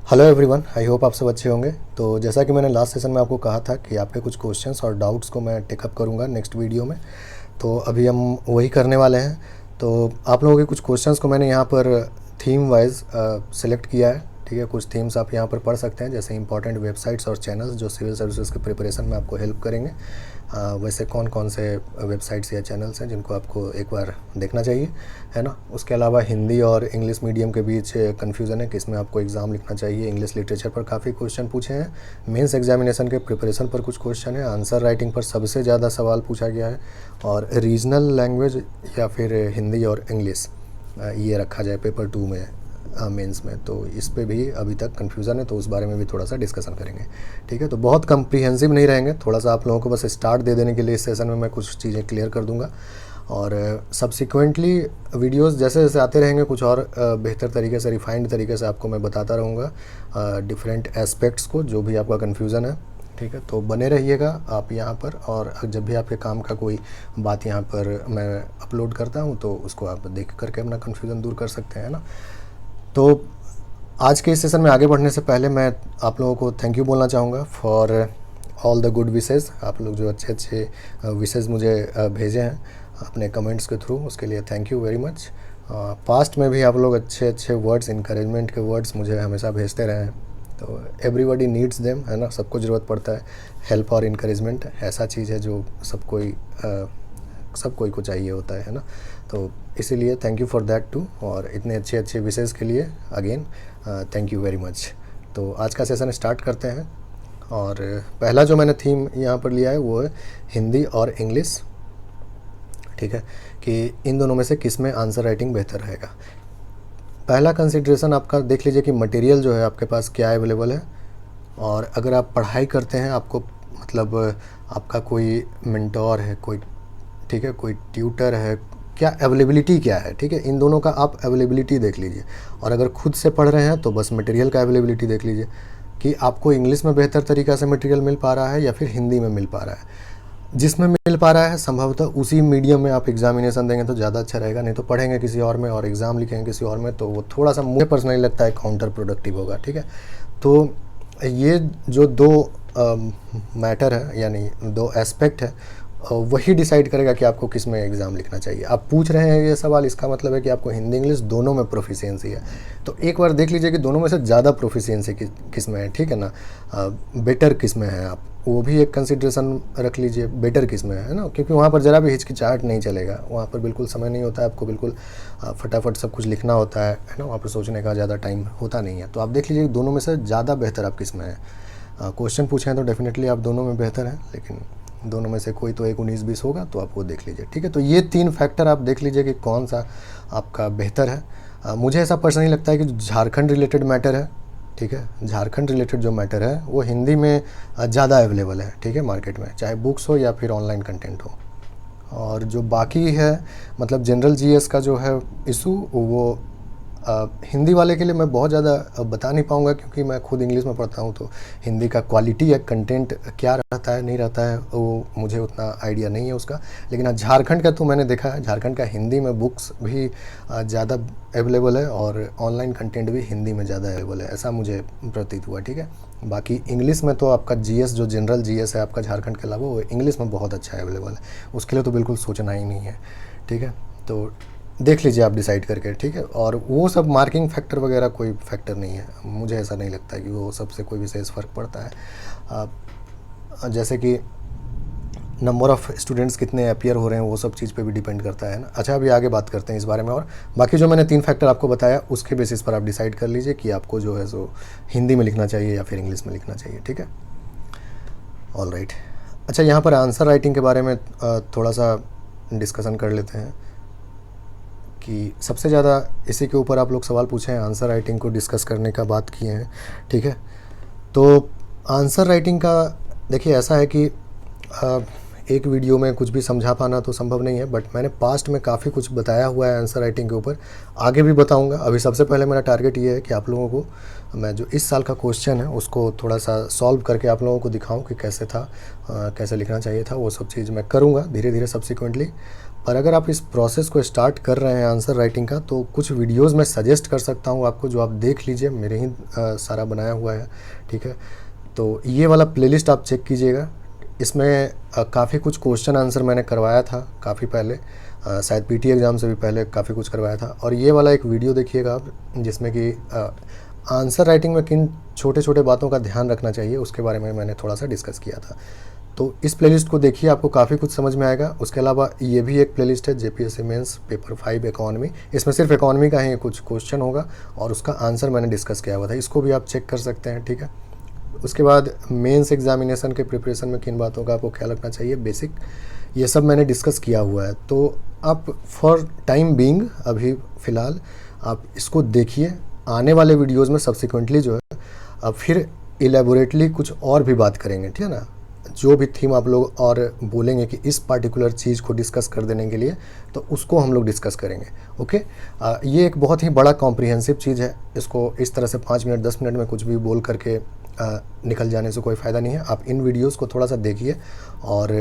Hello everyone, I hope आप सब अच्छे होंगे। तो जैसा कि मैंने लास्ट सेशन में आपको कहा था कि आपके कुछ क्वेश्चंस और डाउट्स को मैं टेकअप करूंगा नेक्स्ट वीडियो में, तो अभी हम वही करने वाले हैं। तो आप लोगों के कुछ क्वेश्चंस को मैंने यहाँ पर थीम वाइज सेलेक्ट किया है। ठीक है, कुछ थीम्स आप यहाँ पर पढ़ सकते हैं, जैसे इंपॉर्टेंट वेबसाइट्स और चैनल्स जो सिविल सर्विसेज के प्रिपरेशन में आपको हेल्प करेंगे। वैसे कौन कौन से वेबसाइट्स या चैनल्स हैं जिनको आपको एक बार देखना चाहिए, है ना। उसके अलावा हिंदी और इंग्लिश मीडियम के बीच कन्फ्यूज़न है कि इसमें आपको एग्ज़ाम लिखना चाहिए। इंग्लिश लिटरेचर पर काफ़ी क्वेश्चन पूछे हैं, मेंस एग्जामिनेशन के प्रिपरेशन पर कुछ क्वेश्चन है, आंसर राइटिंग पर सबसे ज़्यादा सवाल पूछा गया है, और रीजनल लैंग्वेज या फिर हिंदी और इंग्लिश ये रखा जाए पेपर 2 में मेंस में, तो इस पे भी अभी तक कन्फ्यूज़न है, तो उस बारे में भी थोड़ा सा डिस्कशन करेंगे। ठीक है, तो बहुत कम्प्रीहेंसिव नहीं रहेंगे, थोड़ा सा आप लोगों को बस स्टार्ट दे देने के लिए इस सेशन में मैं कुछ चीज़ें क्लियर कर दूंगा, और सब्सिक्वेंटली वीडियोस जैसे जैसे आते रहेंगे कुछ और बेहतर तरीके से, रिफाइंड तरीके से आपको मैं बताता रहूँगा डिफरेंट एस्पेक्ट्स को, जो भी आपका कन्फ्यूज़न है। ठीक है, तो बने रहिएगा आप यहाँ पर, और जब भी आपके काम का कोई बात यहाँ पर मैं अपलोड करता हूँ तो उसको आप देख करके अपना कन्फ्यूज़न दूर कर सकते हैं ना। तो आज के इस सेशन में आगे बढ़ने से पहले मैं आप लोगों को थैंक यू बोलना चाहूँगा for all the good wishes. आप लोग जो अच्छे अच्छे विशेज़ मुझे भेजे हैं अपने कमेंट्स के थ्रू, उसके लिए thank you very much. Past में भी आप लोग अच्छे अच्छे वर्ड्स, इनकरेजमेंट के वर्ड्स मुझे हमेशा भेजते रहे हैं, तो एवरीबॉडी नीड्स देम, है ना। सबको ज़रूरत पड़ता है हेल्प और इनकरेजमेंट, ऐसा चीज़ है जो सब कोई को चाहिए होता है ना। तो इसीलिए thank you for that too, और इतने अच्छे अच्छे विशेज़ के लिए again thank you very much. तो आज का सेशन स्टार्ट करते हैं, और पहला जो मैंने थीम यहाँ पर लिया है वो है हिंदी और इंग्लिश। ठीक है, कि इन दोनों में से किस में आंसर राइटिंग बेहतर रहेगा। पहला कंसिड्रेशन आपका देख लीजिए कि मटेरियल जो है आपके पास क्या अवेलेबल है, और अगर आप पढ़ाई करते हैं, आपको मतलब आपका कोई मेंटोर है कोई, ठीक है, कोई ट्यूटर है, क्या अवेलेबिलिटी क्या है। ठीक है, इन दोनों का आप अवेलेबिलिटी देख लीजिए, और अगर खुद से पढ़ रहे हैं तो बस मटेरियल का अवेलेबिलिटी देख लीजिए कि आपको इंग्लिश में बेहतर तरीक़ा से मटेरियल मिल पा रहा है या फिर हिंदी में मिल पा रहा है। जिसमें मिल पा रहा है संभवतः उसी मीडियम में आप एग्जामिनेशन देंगे तो ज़्यादा अच्छा रहेगा, नहीं तो पढ़ेंगे किसी और में और एग्ज़ाम लिखेंगे किसी और में, तो वो थोड़ा सा मुझे पर्सनली लगता है काउंटर प्रोडक्टिव होगा। ठीक है, तो ये जो दो मैटर है, यानी दो एस्पेक्ट है, वही डिसाइड करेगा कि आपको किस में एग्ज़ाम लिखना चाहिए। आप पूछ रहे हैं ये सवाल, इसका मतलब है कि आपको हिंदी इंग्लिश दोनों में प्रोफिशिएंसी है, तो एक बार देख लीजिए कि दोनों में से ज़्यादा प्रोफिशिएंसी किस में है। ठीक है ना, बेटर किस में है, आप वो भी एक कंसिड्रेशन रख लीजिए, बेटर किस में है ना, क्योंकि वहाँ पर ज़रा भी हिचकिचाहट नहीं चलेगा, वहाँ पर बिल्कुल समय नहीं होता है, आपको बिल्कुल फटाफट सब कुछ लिखना होता है ना, वहाँ पर सोचने का ज़्यादा टाइम होता नहीं है। तो आप देख लीजिए कि दोनों में से ज़्यादा बेहतर आप किस में है। क्वेश्चन पूछे हैं तो डेफिनेटली आप दोनों में बेहतर हैं, लेकिन दोनों में से कोई तो एक 19-20 होगा, तो आप वो देख लीजिए। ठीक है, तो ये 3 फैक्टर आप देख लीजिए कि कौन सा आपका बेहतर है। मुझे ऐसा पर्सनली लगता है कि जो झारखंड रिलेटेड मैटर है, ठीक है, झारखंड रिलेटेड जो मैटर है वो हिंदी में ज़्यादा अवेलेबल है। ठीक है, मार्केट में चाहे बुक्स हो या फिर ऑनलाइन कंटेंट हो, और जो बाकी है मतलब जनरल जीएस का जो है इशू, वो हिंदी वाले के लिए मैं बहुत ज़्यादा बता नहीं पाऊँगा, क्योंकि मैं खुद इंग्लिश में पढ़ता हूँ, तो हिंदी का क्वालिटी या कंटेंट क्या रहता है नहीं रहता है वो मुझे उतना आइडिया नहीं है उसका। लेकिन हाँ, झारखंड का तो मैंने देखा है, झारखंड का हिंदी में बुक्स भी ज़्यादा अवेलेबल है, और ऑनलाइन कंटेंट भी हिंदी में ज़्यादा अवेलेबल है, ऐसा मुझे प्रतीत हुआ। ठीक है, बाकी इंग्लिश में तो आपका जीएस जो जनरल जीएस है आपका झारखंड के अलावा, वो इंग्लिश में बहुत अच्छा अवेलेबल है, उसके लिए तो बिल्कुल सोचना ही नहीं है। ठीक है, तो देख लीजिए आप डिसाइड करके। ठीक है, और वो सब मार्किंग फैक्टर वगैरह कोई फैक्टर नहीं है, मुझे ऐसा नहीं लगता है कि वो सबसे कोई विशेष फ़र्क पड़ता है। जैसे कि नंबर ऑफ़ स्टूडेंट्स कितने अपीयर हो रहे हैं, वो सब चीज़ पे भी डिपेंड करता है ना। अच्छा, अभी आगे बात करते हैं इस बारे में, और बाकी जो मैंने 3 फैक्टर आपको बताया उसके बेसिस पर आप डिसाइड कर लीजिए कि आपको जो है सो हिंदी में लिखना चाहिए या फिर इंग्लिश में लिखना चाहिए। ठीक है, ऑल राइट। अच्छा, यहाँ पर आंसर राइटिंग के बारे में थोड़ा सा डिस्कशन कर लेते हैं कि सबसे ज़्यादा इसी के ऊपर आप लोग सवाल पूछे हैं, आंसर राइटिंग को डिस्कस करने का बात किए हैं। ठीक है, तो आंसर राइटिंग का देखिए ऐसा है कि एक वीडियो में कुछ भी समझा पाना तो संभव नहीं है, बट मैंने पास्ट में काफ़ी कुछ बताया हुआ है आंसर राइटिंग के ऊपर, आगे भी बताऊंगा। अभी सबसे पहले मेरा टारगेट ये है कि आप लोगों को मैं जो इस साल का क्वेश्चन है उसको थोड़ा सा सॉल्व करके आप लोगों को दिखाऊं कि कैसे था, कैसे लिखना चाहिए था, वो सब चीज़ मैं करूँगा धीरे धीरे सब्सिक्वेंटली। पर अगर आप इस प्रोसेस को स्टार्ट कर रहे हैं आंसर राइटिंग का, तो कुछ वीडियोस मैं सजेस्ट कर सकता हूँ आपको, जो आप देख लीजिए, मेरे ही सारा बनाया हुआ है, ठीक है। तो ये वाला प्लेलिस्ट आप चेक कीजिएगा, इसमें काफ़ी कुछ क्वेश्चन आंसर मैंने करवाया था काफ़ी पहले, शायद पीटी एग्ज़ाम से भी पहले काफ़ी कुछ करवाया था। और ये वाला एक वीडियो देखिएगा आप, जिसमें कि आंसर राइटिंग में किन छोटे छोटे बातों का ध्यान रखना चाहिए उसके बारे में मैंने थोड़ा सा डिस्कस किया था। तो इस प्लेलिस्ट को देखिए, आपको काफ़ी कुछ समझ में आएगा। उसके अलावा ये भी एक प्लेलिस्ट है, जेपीएससी मेंस पेपर 5 इकोनॉमी, इसमें सिर्फ इकोनॉमी का ही कुछ क्वेश्चन होगा और उसका आंसर मैंने डिस्कस किया हुआ था, इसको भी आप चेक कर सकते हैं, ठीक है। उसके बाद मेंस एग्जामिनेशन के प्रिपरेशन में किन बातों का आपको ख्याल रखना चाहिए, बेसिक, ये सब मैंने डिस्कस किया हुआ है। तो आप फॉर टाइम बीइंग अभी फ़िलहाल आप इसको देखिए, आने वाले वीडियोज़ में सब्सिक्वेंटली जो है अब फिर इलेबोरेटली कुछ और भी बात करेंगे, ठीक है ना। जो भी थीम आप लोग और बोलेंगे कि इस पार्टिकुलर चीज़ को डिस्कस कर देने के लिए, तो उसको हम लोग डिस्कस करेंगे, ओके। ये एक बहुत ही बड़ा कॉम्प्रिहेंसिव चीज़ है, इसको इस तरह से 5 मिनट 10 मिनट में कुछ भी बोल करके निकल जाने से कोई फ़ायदा नहीं है। आप इन वीडियोस को थोड़ा सा देखिए और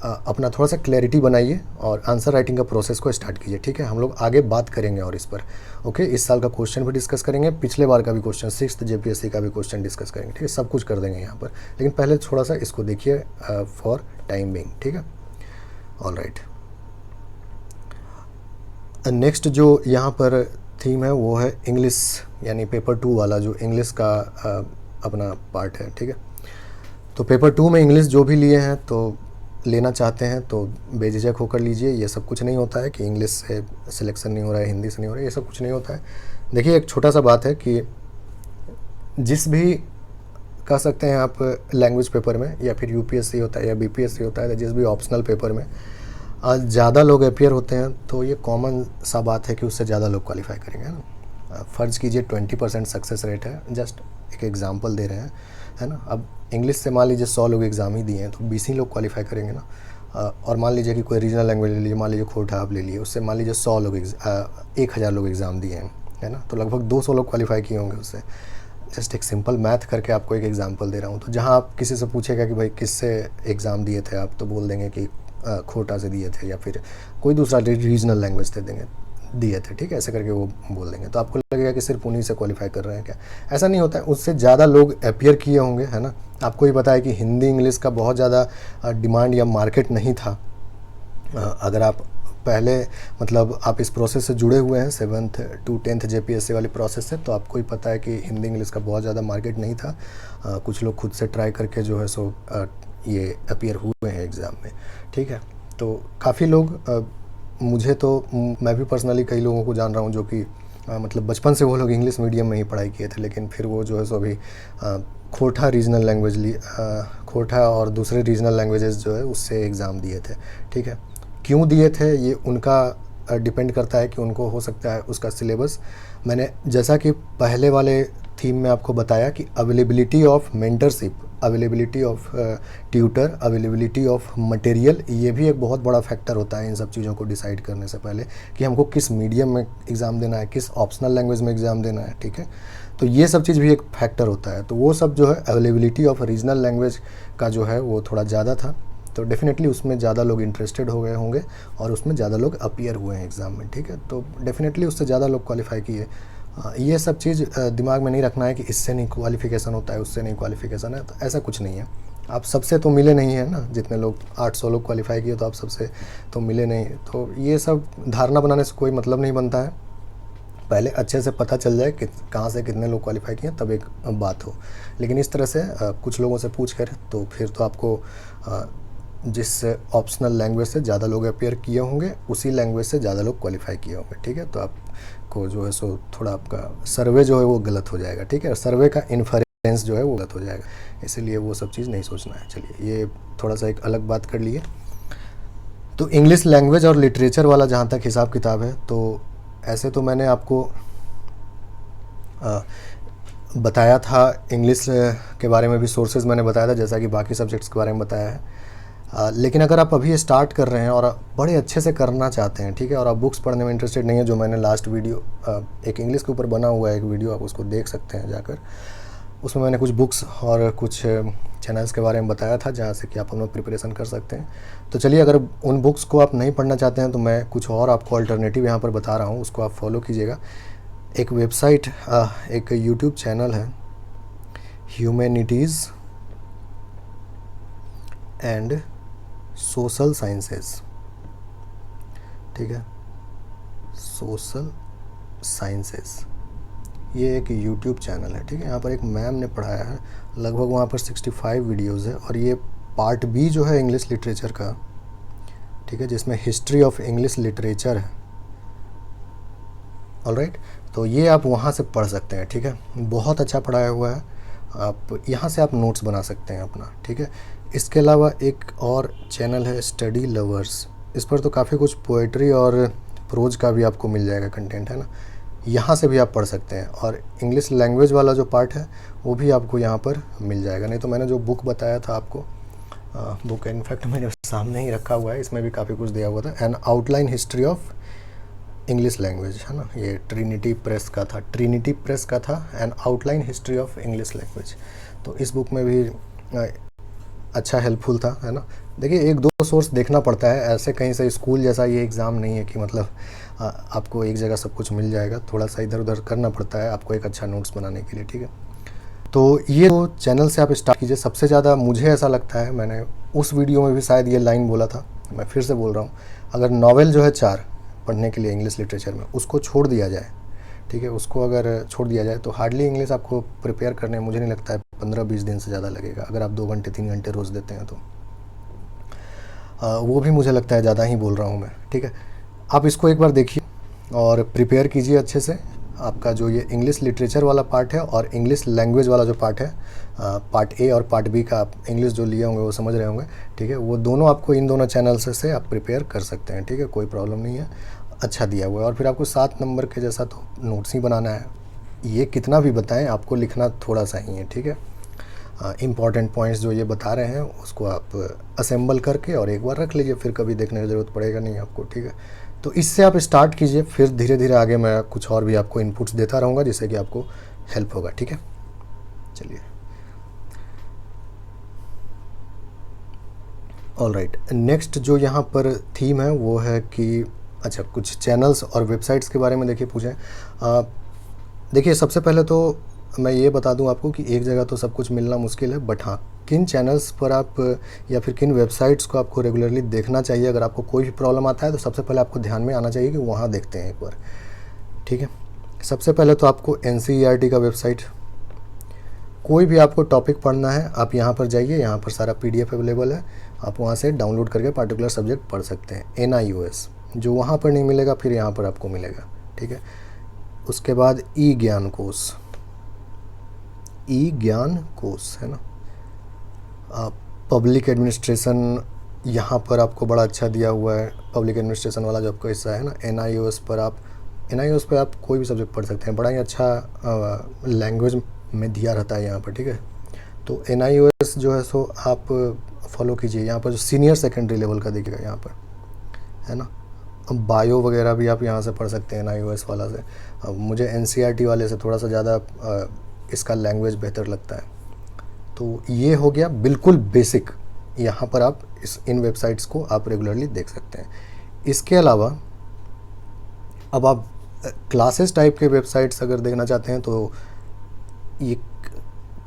अपना थोड़ा सा क्लैरिटी बनाइए और आंसर राइटिंग का प्रोसेस को स्टार्ट कीजिए, ठीक है। हम लोग आगे बात करेंगे और इस पर, ओके। इस साल का क्वेश्चन भी डिस्कस करेंगे, पिछले बार का भी क्वेश्चन, 6th जेपीएससी का भी क्वेश्चन डिस्कस करेंगे, ठीक है। सब कुछ कर देंगे यहाँ पर, लेकिन पहले थोड़ा सा इसको देखिए फॉर टाइम बीइंग, ठीक है। ऑल राइट, नेक्स्ट जो यहाँ पर थीम है वो है इंग्लिश, यानी पेपर 2 वाला, जो इंग्लिश का अपना पार्ट है, ठीक है। तो पेपर 2 में इंग्लिश जो भी लिए हैं, तो लेना चाहते हैं तो बेझिझक होकर लीजिए। ये सब कुछ नहीं होता है कि इंग्लिश से सिलेक्शन नहीं हो रहा है, हिंदी से नहीं हो रहा है, ये सब कुछ नहीं होता है। देखिए, एक छोटा सा बात है कि जिस भी कह सकते हैं आप लैंग्वेज पेपर में, या फिर यूपीएससी होता है या बीपीएससी होता है, जिस भी ऑप्शनल पेपर में ज़्यादा लोग अपियर होते हैं, तो ये कॉमन सा बात है कि उससे ज़्यादा लोग क्वालिफाई करेंगे ना। फ़र्ज़ कीजिए 20% सक्सेस रेट है, जस्ट एक एग्जांपल दे रहे हैं, है ना। अब इंग्लिश से मान लीजिए 100 लोग एग्ज़ाम ही दिए हैं, तो 20 ही लोग क्वालिफाई करेंगे ना। और मान लीजिए कि कोई रीजनल लैंग्वेज ले लीजिए, मान लीजिए खोटा आप ले लिए, उससे मान लीजिए 100 लोग 1000 लोग एग्ज़ाम दिए हैं, है ना, तो लगभग 200 लोग क्वालिफाई किए होंगे उससे। जस्ट एक सिंपल मैथ करके आपको एक एग्जांपल दे रहा हूँ। तो जहाँ आप किसी से पूछेगा कि भाई किससे एग्ज़ाम दिए थे आप, तो बोल देंगे कि खोटा से दिए थे, या फिर कोई दूसरा रीजनल लैंग्वेज से दिए थे, ठीक है, ऐसे करके वो बोल देंगे। तो आपको लगेगा कि सिर्फ उन्हीं से क्वालिफाई कर रहे हैं क्या, ऐसा नहीं होता है, उससे ज़्यादा लोग अपियर किए होंगे, है ना। आपको ही पता है कि हिंदी इंग्लिश का बहुत ज़्यादा डिमांड या मार्केट नहीं था। अगर आप पहले मतलब आप इस प्रोसेस से जुड़े हुए हैं 7th to 10th जेपीएससी वाली प्रोसेस से, तो आपको ही पता है कि हिंदी इंग्लिश का बहुत ज़्यादा मार्केट नहीं था। कुछ लोग खुद से ट्राई करके जो है सो ये अपियर हुए हैं एग्ज़ाम में, ठीक है। तो काफ़ी लोग मुझे तो मैं भी पर्सनली कई लोगों को जान रहा हूँ जो कि मतलब बचपन से वो लोग इंग्लिश मीडियम में ही पढ़ाई किए थे, लेकिन फिर वो जो है सो अभी खोटा रीजनल लैंग्वेज खोटा और दूसरे रीजनल लैंग्वेजेस जो है उससे एग्ज़ाम दिए थे, ठीक है। क्यों दिए थे ये उनका डिपेंड करता है कि उनको हो सकता है उसका सिलेबस, मैंने जैसा कि पहले वाले थीम में आपको बताया कि availability of mentorship, availability of tutor, availability of material, ये भी एक बहुत बड़ा फैक्टर होता है इन सब चीज़ों को डिसाइड करने से पहले कि हमको किस मीडियम में एग्ज़ाम देना है, किस ऑप्शनल लैंग्वेज में एग्ज़ाम देना है, ठीक है। तो ये सब चीज़ भी एक फैक्टर होता है। तो वो सब जो है अवेलेबिलिटी ऑफ रीजनल लैंग्वेज का जो है वो थोड़ा ज़्यादा था, तो डेफिनेटली उसमें ज़्यादा लोग इंटरेस्टेड हो गए होंगे और उसमें ज़्यादा लोग अपीयर हुए हैं एग्ज़ाम में, ठीक है। तो डेफिनेटली उससे ज़्यादा लोग क्वालिफाई किए। ये सब चीज़ दिमाग में नहीं रखना है कि इससे नहीं क्वालिफ़िकेशन होता है, उससे नहीं क्वालिफ़िकेशन है, तो ऐसा कुछ नहीं है। आप सबसे तो मिले नहीं हैं ना, जितने लोग 800 लोग क्वालिफ़ाई किए तो आप सबसे तो मिले नहीं। तो ये सब धारणा बनाने से कोई मतलब नहीं बनता है, पहले अच्छे से पता चल जाए कि कहाँ से कितने लोग क्वालिफ़ाई किए तब एक बात हो। लेकिन इस तरह से कुछ लोगों से पूछ कर तो फिर तो आपको जिस ऑप्शनल लैंग्वेज से ज़्यादा लोग अपेयर किए होंगे उसी लैंग्वेज से ज़्यादा लोग क्वालिफ़ाई किए होंगे, ठीक है। तो आपको जो है सो थोड़ा आपका सर्वे जो है वो गलत हो जाएगा, ठीक है। सर्वे का इन्फरेंस जो है वो गलत हो जाएगा, इसीलिए वो सब चीज़ नहीं सोचना है। चलिए, ये थोड़ा सा एक अलग बात कर लिए। तो इंग्लिश लैंग्वेज और लिटरेचर वाला जहाँ तक हिसाब किताब है, तो ऐसे तो मैंने आपको बताया था, इंग्लिश के बारे में भी सोर्सेज मैंने बताया था, जैसा कि बाकी सब्जेक्ट्स के बारे में बताया है। लेकिन अगर आप अभी स्टार्ट कर रहे हैं और बड़े अच्छे से करना चाहते हैं, ठीक है, और आप बुक्स पढ़ने में इंटरेस्टेड नहीं है, जो मैंने लास्ट वीडियो एक इंग्लिश के ऊपर बना हुआ है एक वीडियो, आप उसको देख सकते हैं जाकर। उसमें मैंने कुछ बुक्स और कुछ चैनल्स के बारे में बताया था जहाँ से कि आप अपना प्रिपरेशन कर सकते हैं। तो चलिए, अगर उन बुक्स को आप नहीं पढ़ना चाहते हैं तो मैं कुछ और आपको अल्टरनेटिव यहाँ पर बता रहा हूँ, उसको आप फॉलो कीजिएगा। एक वेबसाइट, एक यूट्यूब चैनल है, ह्यूमैनिटीज़ एंड सोशल साइंसेस, ठीक है, सोशल साइंसेस, ये एक यूट्यूब चैनल है, ठीक है। यहाँ पर एक मैम ने पढ़ाया है, लगभग वहाँ पर 65 वीडियोज़ है, और ये पार्ट बी जो है इंग्लिश लिटरेचर का, ठीक है, जिसमें हिस्ट्री ऑफ इंग्लिश लिटरेचर है। ऑलराइट, तो ये आप वहाँ से पढ़ सकते हैं, ठीक है, बहुत अच्छा पढ़ाया हुआ है। आप यहाँ से आप नोट्स बना सकते हैं अपना, ठीक है। इसके अलावा एक और चैनल है स्टडी लवर्स, इस पर तो काफ़ी कुछ पोएट्री और प्रोज का भी आपको मिल जाएगा कंटेंट, है ना। यहाँ से भी आप पढ़ सकते हैं, और इंग्लिश लैंग्वेज वाला जो पार्ट है वो भी आपको यहाँ पर मिल जाएगा। नहीं तो मैंने जो बुक बताया था आपको, बुक इनफैक्ट मेरे सामने ही रखा हुआ है, इसमें भी काफ़ी कुछ दिया हुआ था, N outline history of English language, है ना, ये ट्रिनिटी प्रेस का था, N outline history of English language. तो इस बुक में भी अच्छा हेल्पफुल था, है ना। देखिए, एक दो सोर्स देखना पड़ता है, ऐसे कहीं से स्कूल जैसा ये एग्ज़ाम नहीं है कि मतलब आपको एक जगह सब कुछ मिल जाएगा, थोड़ा सा इधर उधर करना पड़ता है आपको एक अच्छा नोट्स बनाने के लिए, ठीक है। तो ये तो चैनल से आप स्टार्ट कीजिए। सबसे ज़्यादा मुझे ऐसा लगता है, मैंने उस वीडियो में भी शायद ये लाइन बोला था, मैं फिर से बोल रहा हूँ, अगर नॉवेल जो है 4 पढ़ने के लिए इंग्लिश लिटरेचर में, उसको छोड़ दिया जाए, ठीक है, उसको अगर छोड़ दिया जाए तो हार्डली इंग्लिश आपको प्रिपेयर करने में मुझे नहीं लगता है 15-20 दिन से ज़्यादा लगेगा, अगर आप 2 घंटे 3 घंटे रोज़ देते हैं तो। वो भी मुझे लगता है ज़्यादा ही बोल रहा हूँ मैं, ठीक है। आप इसको एक बार देखिए और प्रिपेयर कीजिए अच्छे से। आपका जो ये इंग्लिश लिटरेचर वाला पार्ट है और इंग्लिश लैंग्वेज वाला जो पार्ट है, पार्ट ए और पार्ट बी का, आप इंग्लिश जो लिए होंगे वो समझ रहे होंगे, ठीक है, वो दोनों आपको इन दोनों चैनल से आप प्रिपेयर कर सकते हैं, ठीक है, कोई प्रॉब्लम नहीं है, अच्छा दिया हुआ है। और फिर आपको 7 नंबर के जैसा तो नोट्स ही बनाना है, ये कितना भी बताएं आपको लिखना थोड़ा सा ही है, ठीक है। इम्पॉर्टेंट पॉइंट्स जो ये बता रहे हैं उसको आप असेंबल करके और एक बार रख लीजिए, फिर कभी देखने की ज़रूरत पड़ेगा नहीं आपको, ठीक है। तो इससे आप स्टार्ट कीजिए, फिर धीरे धीरे आगे मैं कुछ और भी आपको इनपुट्स देता रहूँगा जिससे कि आपको हेल्प होगा, ठीक है। चलिए, ऑलराइट, नेक्स्ट जो यहाँ पर थीम है वो है कि अच्छा, कुछ चैनल्स और वेबसाइट्स के बारे में देखिए पूछें। देखिए, सबसे पहले तो मैं ये बता दूं आपको कि एक जगह तो सब कुछ मिलना मुश्किल है, बट हाँ, किन चैनल्स पर आप या फिर किन वेबसाइट्स को आपको रेगुलरली देखना चाहिए। अगर आपको कोई भी प्रॉब्लम आता है तो सबसे पहले आपको ध्यान में आना चाहिए कि वहाँ देखते हैं एक बार, ठीक है। सबसे पहले तो आपको NCERT का वेबसाइट, कोई भी आपको टॉपिक पढ़ना है आप यहाँ पर जाइए, यहाँ पर सारा PDF अवेलेबल है, आप वहाँ से डाउनलोड करके पार्टिकुलर सब्जेक्ट पढ़ सकते हैं। NIOS जो वहाँ पर नहीं मिलेगा फिर यहाँ पर आपको मिलेगा, ठीक है। उसके बाद ई-ज्ञान कोर्स, ई-ज्ञान कोर्स, है ना। पब्लिक एडमिनिस्ट्रेशन यहाँ पर आपको बड़ा अच्छा दिया हुआ है, पब्लिक एडमिनिस्ट्रेशन वाला जो आपका हिस्सा है ना। NIOS पर आप कोई भी सब्जेक्ट पढ़ सकते हैं, बड़ा ही अच्छा लैंग्वेज में दिया रहता है यहाँ पर, ठीक है। तो NIOS जो है सो आप फॉलो कीजिए। यहाँ पर जो सीनियर सेकेंडरी लेवल का देखिएगा यहाँ पर, है ना। बायो वगैरह भी आप यहाँ से पढ़ सकते हैं NIOS वाला से। अब मुझे NCERT वाले से थोड़ा सा ज़्यादा इसका लैंग्वेज बेहतर लगता है। तो ये हो गया बिल्कुल बेसिक, यहाँ पर आप इन वेबसाइट्स को आप रेगुलरली देख सकते हैं। इसके अलावा अब आप क्लासेस टाइप के वेबसाइट्स अगर देखना चाहते हैं तो ये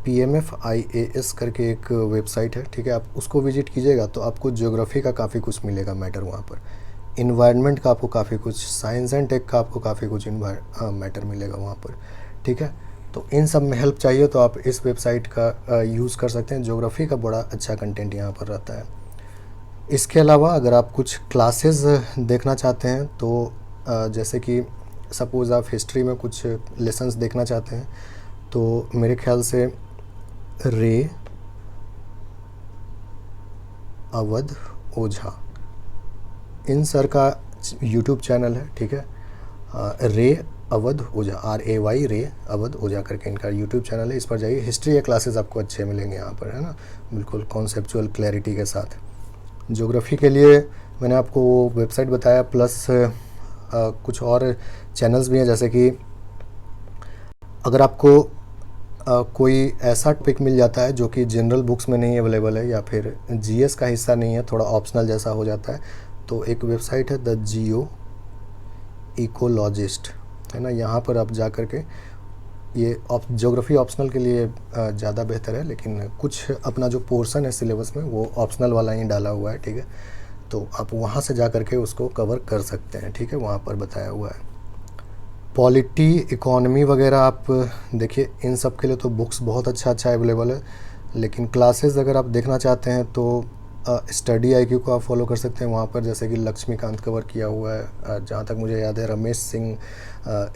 PMF IAS करके एक वेबसाइट है, ठीक है। आप उसको विजिट कीजिएगा तो आपको ज्योग्राफी का काफ़ी कुछ मिलेगा मैटर वहाँ पर, इन्वायरमेंट का आपको काफ़ी कुछ, साइंस एंड टेक का आपको काफ़ी कुछ मैटर मिलेगा वहाँ पर, ठीक है। तो इन सब में हेल्प चाहिए तो आप इस वेबसाइट का यूज़ कर सकते हैं। ज्योग्राफी का बड़ा अच्छा कंटेंट यहाँ पर रहता है। इसके अलावा अगर आप कुछ क्लासेस देखना चाहते हैं तो जैसे कि सपोज़ आप हिस्ट्री में कुछ लेसन्स देखना चाहते हैं तो मेरे ख्याल से रे अवध ओझा, इन सर का यूट्यूब चैनल है, ठीक है। रे अवध ओझा, RAY रे अवध ओझा करके इनका यूट्यूब चैनल है, इस पर जाइए। हिस्ट्री के क्लासेस आपको अच्छे मिलेंगे यहाँ पर, है ना, बिल्कुल कॉन्सेप्चुअल क्लैरिटी के साथ। ज्योग्राफी के लिए मैंने आपको वो वेबसाइट बताया, प्लस कुछ और चैनल्स भी हैं, जैसे कि अगर आपको कोई ऐसा टॉपिक मिल जाता है जो कि जनरल बुक्स में नहीं अवेलेबल है या फिर जीएस का हिस्सा नहीं है, थोड़ा ऑप्शनल जैसा हो जाता है, तो एक वेबसाइट है द जियो इकोलॉजिस्ट, है ना। यहाँ पर आप जा कर के ये ज्योग्राफी ऑप्शनल के लिए ज़्यादा बेहतर है, लेकिन कुछ अपना जो पोर्शन है सिलेबस में वो ऑप्शनल वाला ही डाला हुआ है, ठीक है। तो आप वहाँ से जा कर के उसको कवर कर सकते हैं, ठीक है, वहाँ पर बताया हुआ है। पॉलिटी, इकोनॉमी वगैरह आप देखिए, इन सब के लिए तो बुक्स बहुत अच्छा अवेलेबल है, लेकिन क्लासेस अगर आप देखना चाहते हैं तो स्टडी आईक्यू को आप फॉलो कर सकते हैं। वहाँ पर जैसे कि लक्ष्मीकांत कवर किया हुआ है, जहाँ तक मुझे याद है रमेश सिंह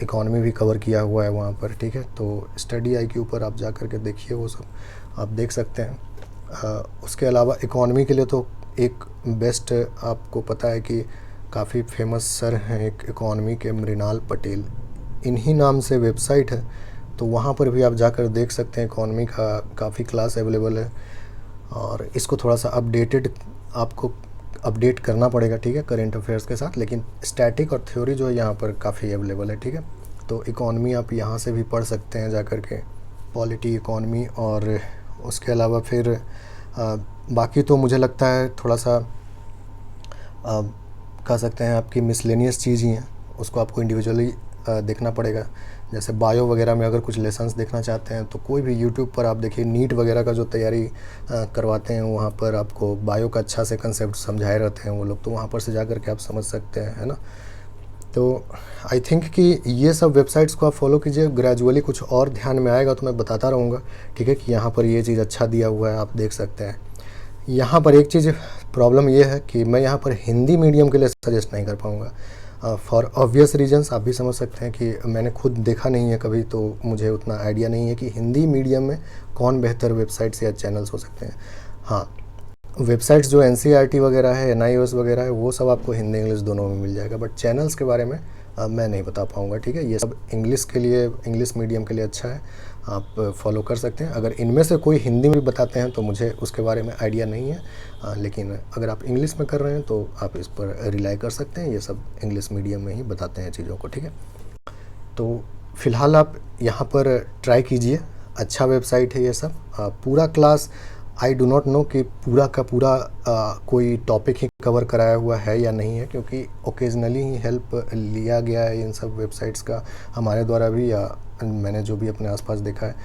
इकोनॉमी भी कवर किया हुआ है वहाँ पर, ठीक है। तो स्टडी आईक्यू पर आप जा कर के देखिए, वो सब आप देख सकते हैं। उसके अलावा इकोनॉमी के लिए तो एक बेस्ट, आपको पता है कि काफ़ी फेमस सर हैं एक इकोनॉमी के, मृणाल पटेल, इन्हीं नाम से वेबसाइट है, तो वहाँ पर भी आप जाकर देख सकते हैं। इकोनॉमी का काफ़ी क्लास अवेलेबल है, और इसको थोड़ा सा आपको अपडेट करना पड़ेगा, ठीक है, करेंट अफेयर्स के साथ, लेकिन स्टैटिक और थ्योरी जो है यहाँ पर काफ़ी अवेलेबल है, ठीक है। तो इकोनॉमी आप यहाँ से भी पढ़ सकते हैं जा कर के, पॉलिटी, इकोनॉमी, और उसके अलावा फिर बाकी तो मुझे लगता है थोड़ा सा कह सकते हैं आपकी मिसलेनियस चीज़ ही हैं, उसको आपको इंडिविजुअली देखना पड़ेगा। जैसे बायो वगैरह में अगर कुछ लेसन्स देखना चाहते हैं तो कोई भी यूट्यूब पर आप देखिए, नीट वगैरह का जो तैयारी करवाते हैं वहाँ पर आपको बायो का अच्छा से कंसेप्ट समझाए रहते हैं वो लोग, तो वहाँ पर से जा कर के आप समझ सकते हैं, है ना। तो आई थिंक कि ये सब वेबसाइट्स को आप फॉलो कीजिए, ग्रेजुअली कुछ और ध्यान में आएगा तो मैं बताता रहूँगा, ठीक है, कि यहाँ पर ये चीज़ अच्छा दिया हुआ है, आप देख सकते हैं। यहाँ पर एक चीज़ प्रॉब्लम ये है कि मैं यहाँ पर हिंदी मीडियम के लिए सजेस्ट नहीं कर पाऊँगा, फॉर ऑब्वियस रीजंस। आप भी समझ सकते हैं कि मैंने खुद देखा नहीं है कभी, तो मुझे उतना आइडिया नहीं है कि हिंदी मीडियम में कौन बेहतर वेबसाइट्स या चैनल्स हो सकते हैं। हाँ, वेबसाइट्स जो एनसीईआरटी वगैरह है, एनआईओएस वगैरह है, वो सब आपको हिंदी इंग्लिश दोनों में मिल जाएगा, बट चैनल्स के बारे में मैं नहीं बता पाऊँगा, ठीक है। ये सब इंग्लिश के लिए, इंग्लिश मीडियम के लिए अच्छा है, आप फॉलो कर सकते हैं। अगर इनमें से कोई हिंदी में भी बताते हैं तो मुझे उसके बारे में आइडिया नहीं है, लेकिन अगर आप इंग्लिश में कर रहे हैं तो आप इस पर रिलाई कर सकते हैं, ये सब इंग्लिश मीडियम में ही बताते हैं चीज़ों को, ठीक है। तो फ़िलहाल आप यहाँ पर ट्राई कीजिए, अच्छा वेबसाइट है ये सब। पूरा class I do not know कि पूरा का पूरा कोई टॉपिक ही कवर कराया हुआ है या नहीं है, क्योंकि ओकेजनली ही हेल्प लिया गया है इन सब वेबसाइट्स का हमारे द्वारा भी, या मैंने जो भी अपने आसपास देखा है।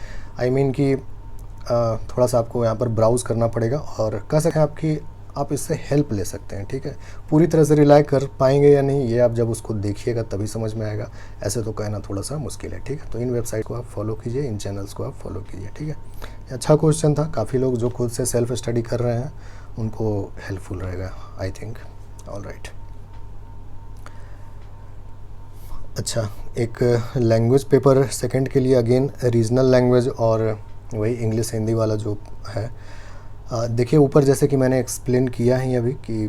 आई मीन कि थोड़ा सा आपको यहाँ पर ब्राउज़ करना पड़ेगा, और कह सकते हैं आपकी आप इससे हेल्प ले सकते हैं, ठीक है। पूरी तरह से रिलाई कर पाएंगे या नहीं, ये आप जब उसको देखिएगा तभी समझ में आएगा, ऐसे तो कहना थोड़ा सा मुश्किल है, ठीक है। तो इन वेबसाइट को आप फॉलो कीजिए, इन चैनल्स को आप फॉलो कीजिए, ठीक है। अच्छा क्वेश्चन था, काफ़ी लोग जो खुद से सेल्फ स्टडी कर रहे हैं उनको हेल्पफुल रहेगा, आई थिंक। All right. अच्छा, एक लैंग्वेज पेपर सेकंड के लिए अगेन रीजनल लैंग्वेज और वही इंग्लिश हिंदी वाला जो है, देखिए ऊपर जैसे कि मैंने एक्सप्लेन किया है अभी कि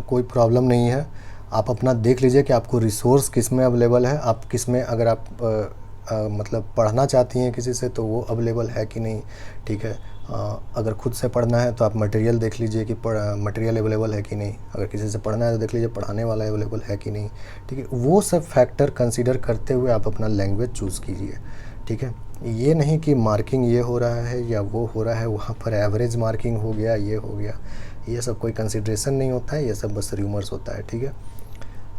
कोई प्रॉब्लम नहीं है, आप अपना देख लीजिए कि आपको रिसोर्स किस में अवेलेबल है, आप किस में, अगर आप मतलब पढ़ना चाहती हैं किसी से तो वो अवेलेबल है कि नहीं, ठीक है। अगर खुद से पढ़ना है तो आप मटेरियल देख लीजिए कि मटेरियल अवेलेबल है कि नहीं, अगर किसी से पढ़ना है तो देख लीजिए पढ़ाने वाला अवेलेबल है कि नहीं, ठीक है। वो सब फैक्टर कंसीडर करते हुए आप अपना लैंग्वेज चूज़ कीजिए, ठीक है। ये नहीं कि मार्किंग ये हो रहा है या वो हो रहा है, वहाँ पर एवरेज मार्किंग हो गया, ये हो गया, ये सब कोई कंसिड्रेशन नहीं होता है, ये सब बस र्यूमर्स होता है, ठीक है।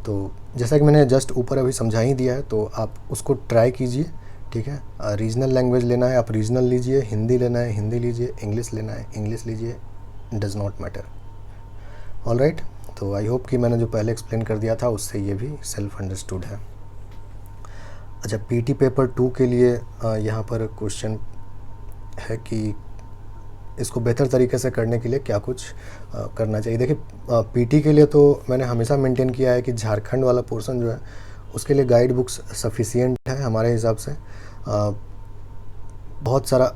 तो जैसा कि मैंने जस्ट ऊपर अभी समझा ही दिया है, तो आप उसको ट्राई कीजिए, ठीक है। रीजनल लैंग्वेज लेना है आप रीजनल लीजिए, हिंदी लेना है हिंदी लीजिए, इंग्लिश लेना है इंग्लिश लीजिए, does not matter. All right. तो आई होप कि मैंने जो पहले एक्सप्लेन कर दिया था उससे ये भी सेल्फ अंडरस्टूड है। अच्छा, पीटी पेपर 2 के लिए यहाँ पर क्वेश्चन है कि इसको बेहतर तरीके से करने के लिए क्या कुछ करना चाहिए। देखिए, पीटी के लिए तो मैंने हमेशा मेंटेन किया है कि झारखंड वाला पोर्शन जो है उसके लिए गाइड बुक्स सफिशिएंट है हमारे हिसाब से। बहुत सारा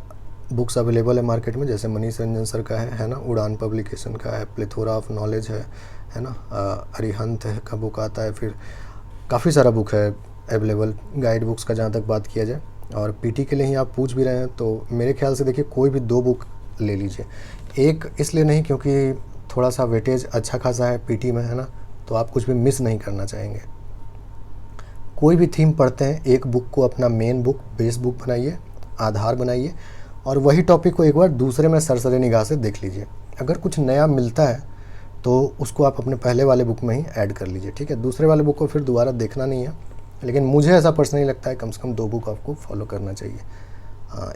बुक्स अवेलेबल है मार्केट में, जैसे मनीष रंजन सर का है ना, उड़ान पब्लिकेशन का है, प्लेथोरा ऑफ नॉलेज है ना, अरिहंत का बुक आता है, फिर काफ़ी सारा बुक है अवेलेबल गाइड बुक्स का, जहाँ तक बात किया जाए। और पीटी के लिए ही आप पूछ भी रहे हैं तो मेरे ख्याल से देखिए कोई भी 2 बुक ले लीजिए। एक इसलिए नहीं क्योंकि थोड़ा सा वेटेज अच्छा खासा है पीटी में, है ना, तो आप कुछ भी मिस नहीं करना चाहेंगे। कोई भी थीम पढ़ते हैं, एक बुक को अपना मेन बुक, बेस बुक बनाइए, आधार बनाइए और वही टॉपिक को एक बार दूसरे में सरसरे निगाह से देख लीजिए। अगर कुछ नया मिलता है तो उसको आप अपने पहले वाले बुक में ही ऐड कर लीजिए, ठीक है। दूसरे वाले बुक को फिर दोबारा देखना नहीं है, लेकिन मुझे ऐसा पर्सनली लगता है कम से कम 2 बुक आपको फॉलो करना चाहिए।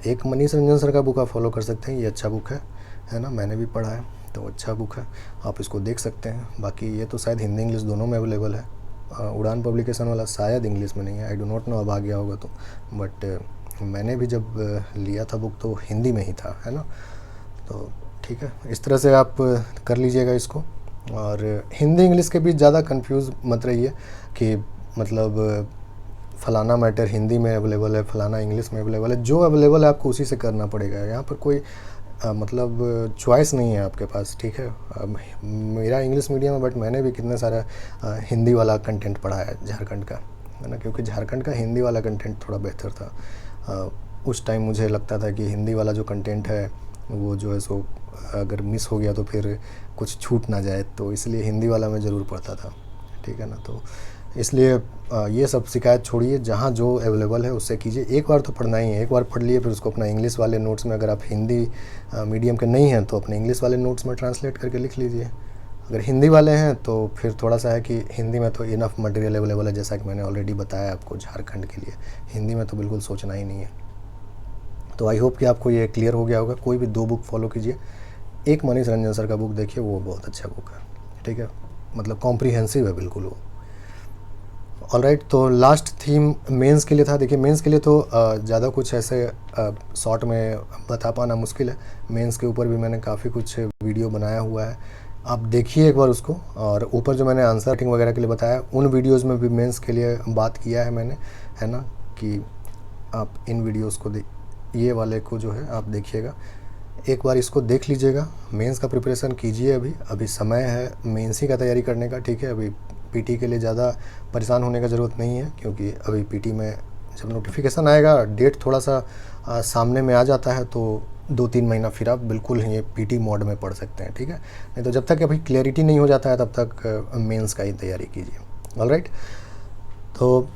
एक मनीष रंजन सर का बुक आप फॉलो कर सकते हैं, ये अच्छा बुक है ना, मैंने भी पढ़ा है तो अच्छा बुक है, आप इसको देख सकते हैं। बाकी ये तो शायद हिंदी इंग्लिश दोनों में अवेलेबल है। उड़ान पब्लिकेशन वाला शायद इंग्लिश में नहीं है, आई डो नॉट नो, अब आ गया होगा तो, बट मैंने भी जब लिया था बुक तो हिंदी में ही था, है ना। तो ठीक है, इस तरह से आप कर लीजिएगा इसको। और हिंदी इंग्लिश के बीच ज़्यादा कंफ्यूज मत रहिए कि मतलब फ़लाना मैटर हिंदी में अवेलेबल है, फ़लाना इंग्लिश में अवेलेबल है। जो अवेलेबल है आपको उसी से करना पड़ेगा, यहाँ पर कोई मतलब चॉइस नहीं है आपके पास, ठीक है। मेरा इंग्लिश मीडियम है, बट मैंने भी कितना सारा हिंदी वाला कंटेंट पढ़ा है झारखंड का, है ना, क्योंकि झारखंड का हिंदी वाला कंटेंट थोड़ा बेहतर था। उस टाइम मुझे लगता था कि हिंदी वाला जो कंटेंट है वो जो है सो अगर मिस हो गया तो फिर कुछ छूट ना जाए, तो इसलिए हिंदी वाला मैं ज़रूर पढ़ता था, ठीक है ना। तो इसलिए ये सब शिकायत छोड़िए, जहाँ जो अवेलेबल है उससे कीजिए। एक बार तो पढ़ना ही है, एक बार पढ़ लिए फिर उसको अपना इंग्लिश वाले नोट्स में, अगर आप हिंदी मीडियम के नहीं हैं तो अपने इंग्लिश वाले नोट्स में ट्रांसलेट करके लिख लीजिए। अगर हिंदी वाले हैं तो फिर थोड़ा सा है कि हिंदी में तो इनफ मटेरियल अवेलेबल है, जैसा कि मैंने ऑलरेडी बताया आपको झारखंड के लिए, हिंदी में तो बिल्कुल सोचना ही नहीं है। तो आई होप कि आपको ये क्लियर हो गया होगा। कोई भी 2 बुक फॉलो कीजिए, एक मनीष रंजन सर का बुक देखिए, वो बहुत अच्छा बुक है, ठीक है, मतलब कॉम्प्रिहेंसिव है बिल्कुल वो। ऑलराइट, तो लास्ट थीम मेंस के लिए था। देखिए मेंस के लिए तो ज़्यादा कुछ ऐसे शॉर्ट में बता पाना मुश्किल है। मेंस के ऊपर भी मैंने काफ़ी कुछ वीडियो बनाया हुआ है, आप देखिए एक बार उसको। और ऊपर जो मैंने आंसर राइटिंग वगैरह के लिए बताया, उन वीडियोज़ में भी मेंस के लिए बात किया है मैंने, है ना, कि आप इन वीडियोज़ को ये वाले को जो है आप देखिएगा, एक बार इसको देख लीजिएगा। मेंस का प्रिपरेशन कीजिए, अभी समय है मेंस ही का तैयारी करने का, ठीक है। अभी पीटी के लिए ज़्यादा परेशान होने का ज़रूरत नहीं है, क्योंकि अभी पीटी में जब नोटिफिकेशन आएगा, डेट थोड़ा सा सामने में आ जाता है, तो 2-3 महीना फिर आप बिल्कुल ये पीटी मोड में पढ़ सकते हैं, ठीक है। नहीं तो जब तक अभी क्लैरिटी नहीं हो जाता है तब तक मेंस का ही तैयारी कीजिए। ऑलराइट, तो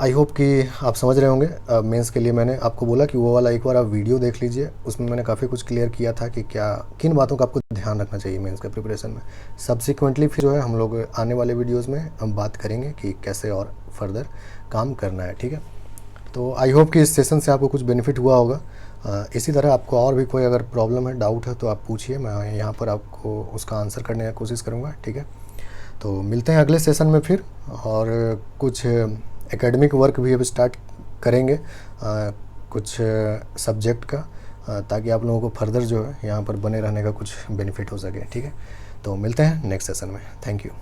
आई होप कि आप समझ रहे होंगे। मेंस के लिए मैंने आपको बोला कि वो वाला एक बार आप वीडियो देख लीजिए, उसमें मैंने काफ़ी कुछ क्लियर किया था कि क्या किन बातों का आपको ध्यान रखना चाहिए मेंस के प्रिपरेशन में। सब्सिक्वेंटली फिर जो है हम लोग आने वाले वीडियोस में हम बात करेंगे कि कैसे और फर्दर काम करना है, ठीक है। तो आई होप कि इस सेशन से आपको कुछ बेनिफिट हुआ होगा। इसी तरह आपको और भी कोई अगर प्रॉब्लम है, डाउट है, तो आप पूछिए, मैं यहाँ पर आपको उसका आंसर करने की कोशिश करूँगा, ठीक है। तो मिलते हैं अगले सेशन में फिर, और कुछ एकेडमिक वर्क भी अब स्टार्ट करेंगे कुछ सब्जेक्ट का, ताकि आप लोगों को फर्दर जो है यहाँ पर बने रहने का कुछ बेनिफिट हो सके, ठीक है। तो मिलते हैं नेक्स्ट सेशन में, थैंक यू।